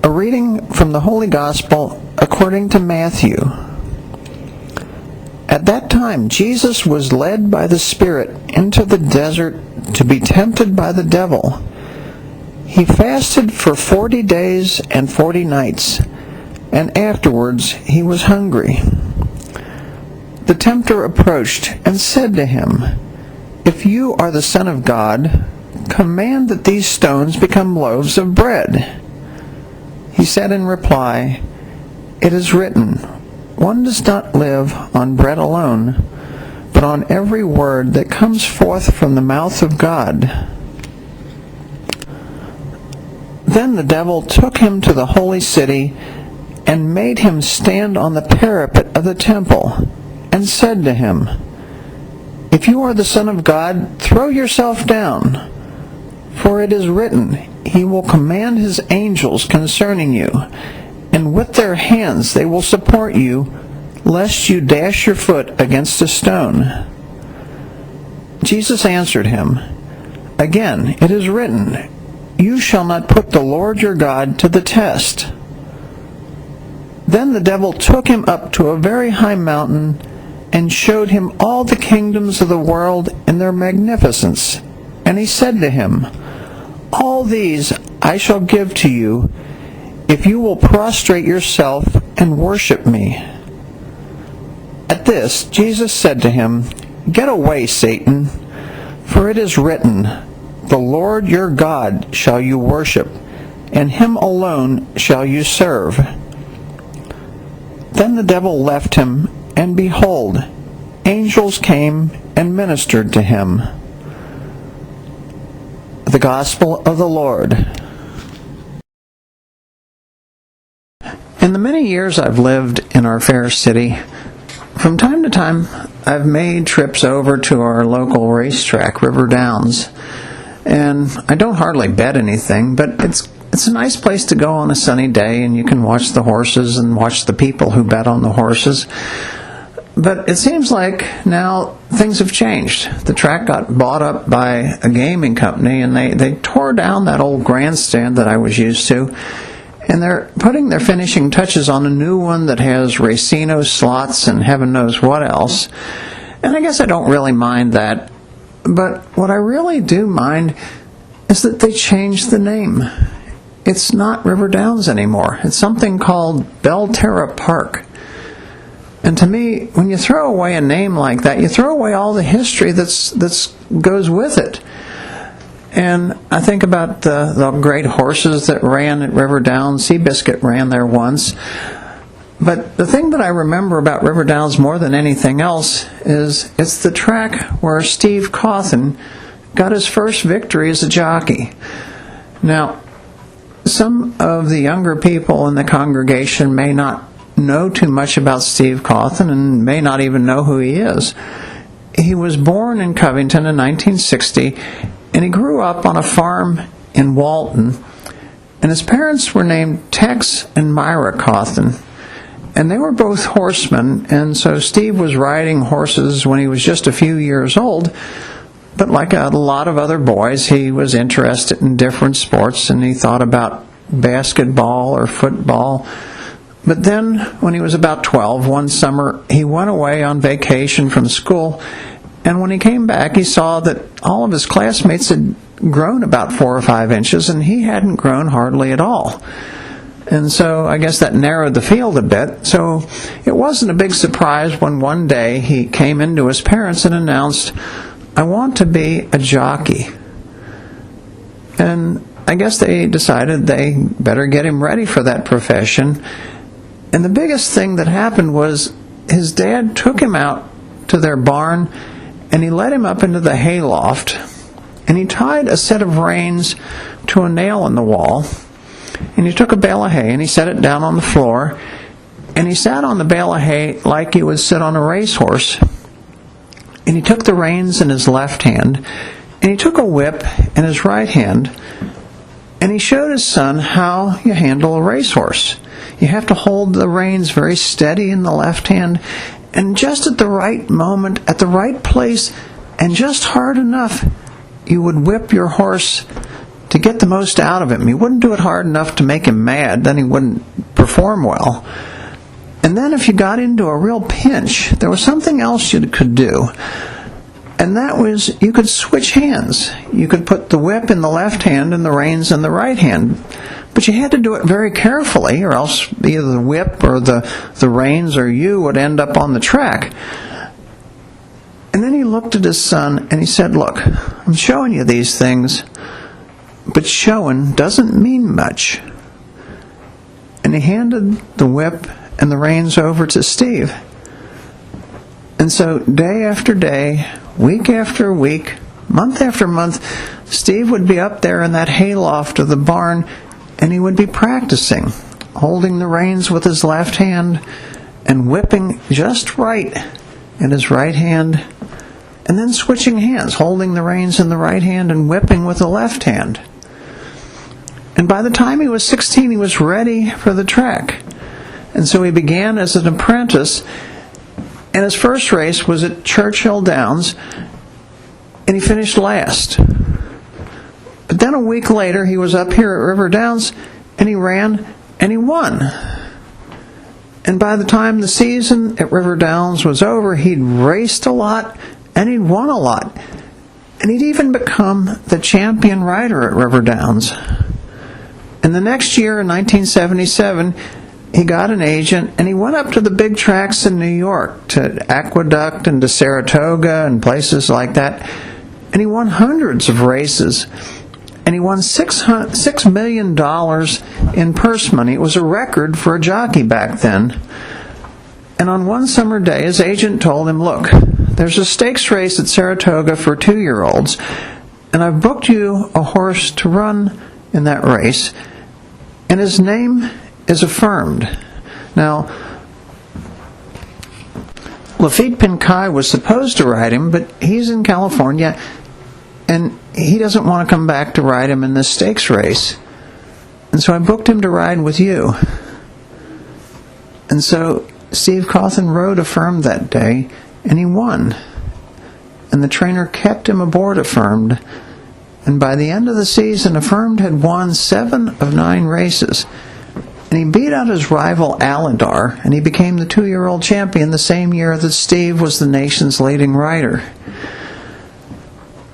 A reading from the Holy Gospel according to Matthew. At that time, Jesus was led by the Spirit into the desert to be tempted by the devil. He fasted for 40 days and 40 nights, and afterwards he was hungry. The tempter approached and said to him, "If you are the Son of God, command that these stones become loaves of bread." He said in reply, "It is written, one does not live on bread alone, but on every word that comes forth from the mouth of God." Then the devil took him to the holy city and made him stand on the parapet of the temple and said to him, "If you are the Son of God, throw yourself down, for it is written, He will command His angels concerning you, and with their hands they will support you, lest you dash your foot against a stone." Jesus answered him, "Again, it is written, you shall not put the Lord your God to the test." Then the devil took him up to a very high mountain and showed him all the kingdoms of the world in their magnificence. And he said to him, "All these I shall give to you, if you will prostrate yourself and worship me." At this, Jesus said to him, "Get away, Satan, for it is written, the Lord your God shall you worship, and Him alone shall you serve." Then the devil left him, and behold, angels came and ministered to him. The Gospel of the Lord. In the many years I've lived in our fair city, from time to time I've made trips over to our local racetrack, River Downs. And I don't hardly bet anything, but it's a nice place to go on a sunny day, and you can watch the horses and watch the people who bet on the horses. But it seems like now things have changed. The track got bought up by a gaming company, and they tore down that old grandstand that I was used to, and they're putting their finishing touches on a new one that has racino slots and heaven knows what else. And I guess I don't really mind that. But what I really do mind is that they changed the name. It's not River Downs anymore. It's something called Belterra Park. And to me, when you throw away a name like that, you throw away all the history that goes with it. And I think about the great horses that ran at River Downs. Seabiscuit ran there once. But the thing that I remember about River Downs more than anything else is it's the track where Steve Cawthon got his first victory as a jockey. Now, some of the younger people in the congregation may not know too much about Steve Cawthon and may not even know who he is. He was born in Covington in 1960, and he grew up on a farm in Walton, and his parents were named Tex and Myra Cawthon. And they were both horsemen, and so Steve was riding horses when he was just a few years old. But like a lot of other boys, he was interested in different sports, and he thought about basketball or football. But then, when he was about 12, one summer, he went away on vacation from school, and when he came back, he saw that all of his classmates had grown about 4 or 5 inches, and he hadn't grown hardly at all. And so I guess that narrowed the field a bit. So it wasn't a big surprise when one day he came into his parents and announced, "I want to be a jockey." And I guess they decided they better get him ready for that profession. And the biggest thing that happened was his dad took him out to their barn, and he led him up into the hayloft, and he tied a set of reins to a nail in the wall. And he took a bale of hay and he set it down on the floor, and he sat on the bale of hay like he would sit on a racehorse. And he took the reins in his left hand, and he took a whip in his right hand, and he showed his son how you handle a racehorse. You have to hold the reins very steady in the left hand, and just at the right moment, at the right place, and just hard enough, you would whip your horse to get the most out of him. He wouldn't do it hard enough to make him mad, then he wouldn't perform well. And then if you got into a real pinch, there was something else you could do. And that was, you could switch hands. You could put the whip in the left hand and the reins in the right hand. But you had to do it very carefully, or else either the whip or the reins or you would end up on the track. And then he looked at his son and he said, "Look, I'm showing you these things, but showing doesn't mean much." And he handed the whip and the reins over to Steve. And so day after day, week after week, month after month, Steve would be up there in that hayloft of the barn, and he would be practicing, holding the reins with his left hand and whipping just right in his right hand, and then switching hands, holding the reins in the right hand and whipping with the left hand. And by the time he was 16, he was ready for the track. And so he began as an apprentice, and his first race was at Churchill Downs, and he finished last. But then a week later, he was up here at River Downs, and he ran, and he won. And by the time the season at River Downs was over, he'd raced a lot, and he'd won a lot. And he'd even become the champion rider at River Downs. And the next year, in 1977, he got an agent, and he went up to the big tracks in New York, to Aqueduct and to Saratoga and places like that. And he won hundreds of races. And he won $6 million in purse money. It was a record for a jockey back then. And on one summer day, his agent told him, "Look, there's a stakes race at Saratoga for 2-year-olds, and I've booked you a horse to run in that race, and his name is Affirmed." Now, Lafitte Pincaille was supposed to ride him, but he's in California, and he doesn't want to come back to ride him in this stakes race. And so I booked him to ride with you. And so Steve Cawthon rode Affirmed that day, and he won. And the trainer kept him aboard Affirmed. And by the end of the season, Affirmed had won 7 of 9 races. And he beat out his rival Alydar, and he became the 2-year-old champion the same year that Steve was the nation's leading rider.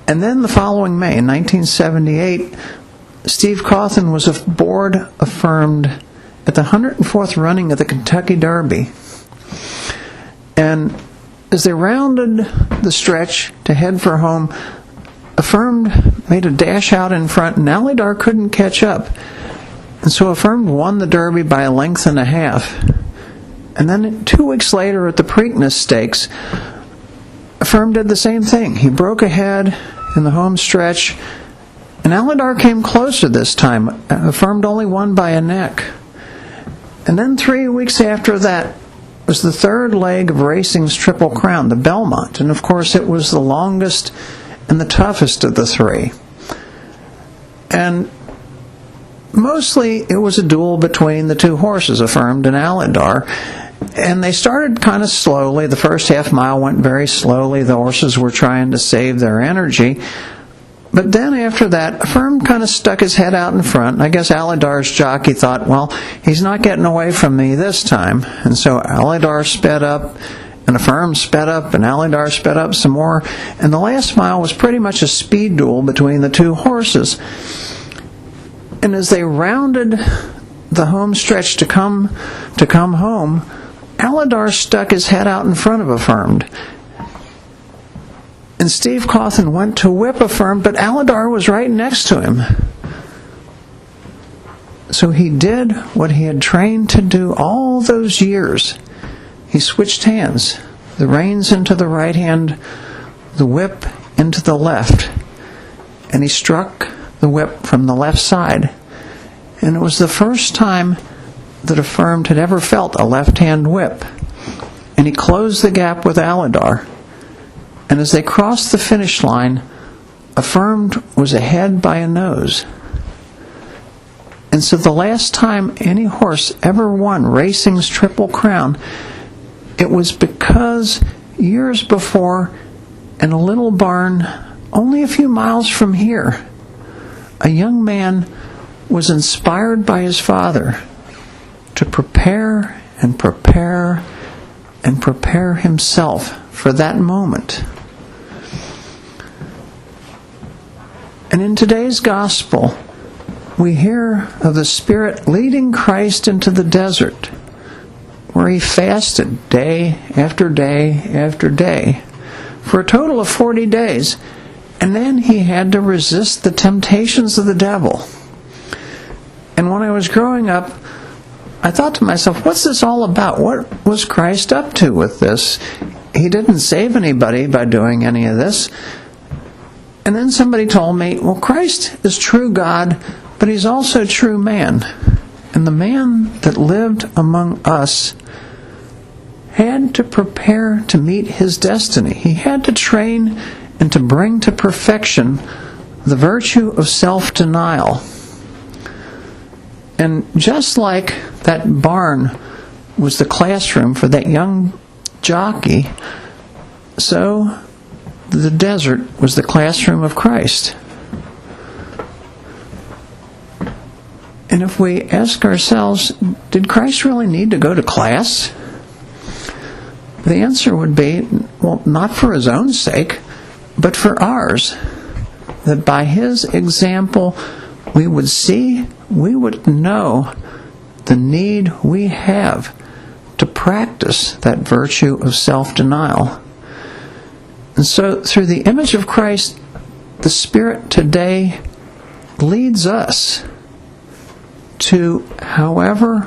And then the following May, in 1978, Steve Cawthon was aboard Affirmed at the 104th running of the Kentucky Derby. And as they rounded the stretch to head for home, Affirmed made a dash out in front, and Alydar couldn't catch up. And so Affirmed won the Derby by a length and a half. And then 2 weeks later at the Preakness Stakes, Affirmed did the same thing. He broke ahead in the home stretch, and Alydar came closer this time. Affirmed only won by a neck. And then 3 weeks after that was the third leg of racing's Triple Crown, the Belmont. And of course it was the longest and the toughest of the 3. And mostly it was a duel between the 2 horses, Affirmed and Alydar. And they started kind of slowly. The first half mile went very slowly. The horses were trying to save their energy. But then after that, Affirmed kind of stuck his head out in front. I guess Alydar's jockey thought, well, he's not getting away from me this time. And so Alydar sped up, and Affirmed sped up, and Alydar sped up some more. And the last mile was pretty much a speed duel between the 2 horses. And as they rounded the home stretch to come home, Alydar stuck his head out in front of Affirmed. And Steve Cawthon went to whip Affirmed, but Alydar was right next to him. So he did what he had trained to do all those years. He switched hands, the reins into the right hand, the whip into the left, and he struck the whip from the left side. And it was the first time that Affirmed had ever felt a left-hand whip. And he closed the gap with Alydar. And as they crossed the finish line, Affirmed was ahead by a nose. And so the last time any horse ever won racing's Triple Crown, it was because years before, in a little barn only a few miles from here, a young man was inspired by his father to prepare and prepare and prepare himself for that moment. And in today's gospel, we hear of the Spirit leading Christ into the desert, where he fasted day after day after day for a total of 40 days, and then he had to resist the temptations of the devil. And when I was growing up, I thought to myself, what's this all about? What was Christ up to with this? He didn't save anybody by doing any of this. And then somebody told me, well, Christ is true God, but he's also true man. And the man that lived among us had to prepare to meet his destiny. He had to train and to bring to perfection the virtue of self-denial. And just like that barn was the classroom for that young jockey, so the desert was the classroom of Christ. And if we ask ourselves, did Christ really need to go to class? The answer would be, well, not for his own sake, but for ours. That by his example, we would see, we would know the need we have to practice that virtue of self-denial. And so, through the image of Christ, the Spirit today leads us to however,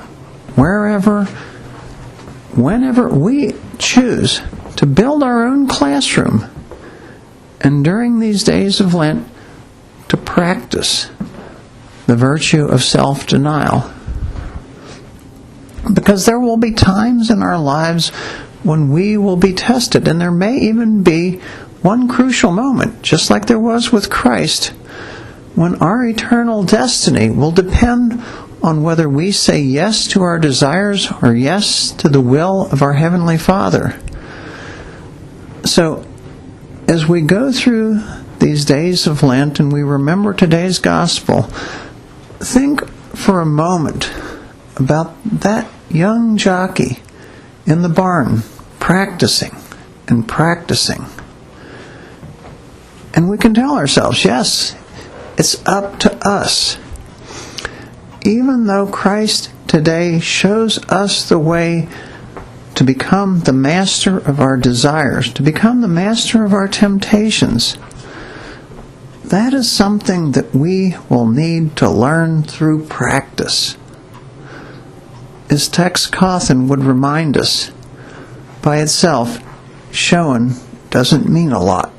wherever, whenever we choose to build our own classroom, and during these days of Lent, to practice the virtue of self-denial. Because there will be times in our lives when we will be tested, and there may even be one crucial moment, just like there was with Christ, when our eternal destiny will depend on whether we say yes to our desires or yes to the will of our Heavenly Father. So, as we go through these days of Lent and we remember today's gospel, think for a moment about that young jockey in the barn practicing and practicing. And we can tell ourselves, yes, it's up to us. Even though Christ today shows us the way to become the master of our desires, to become the master of our temptations, that is something that we will need to learn through practice. As Tex Cawthon would remind us, by itself, showing doesn't mean a lot.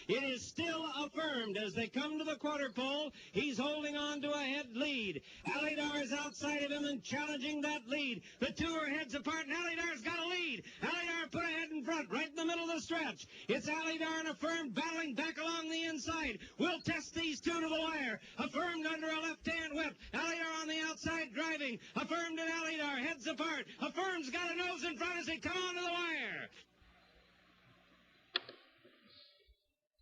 It is still affirmed as they come to the quarter pole. He's holding on to a head lead. Alidar's outside of him and challenging that lead. The two are heads apart, and Alidar's got a lead. Alidar put a head in front, right in the middle of the stretch. It's Alidar and Affirmed battling back along the inside. We'll test these two to the wire. Affirmed under a left-hand whip. Alidar on the outside driving. Affirmed and Alidar heads apart. Affirmed's got a nose in front as they come on to the wire.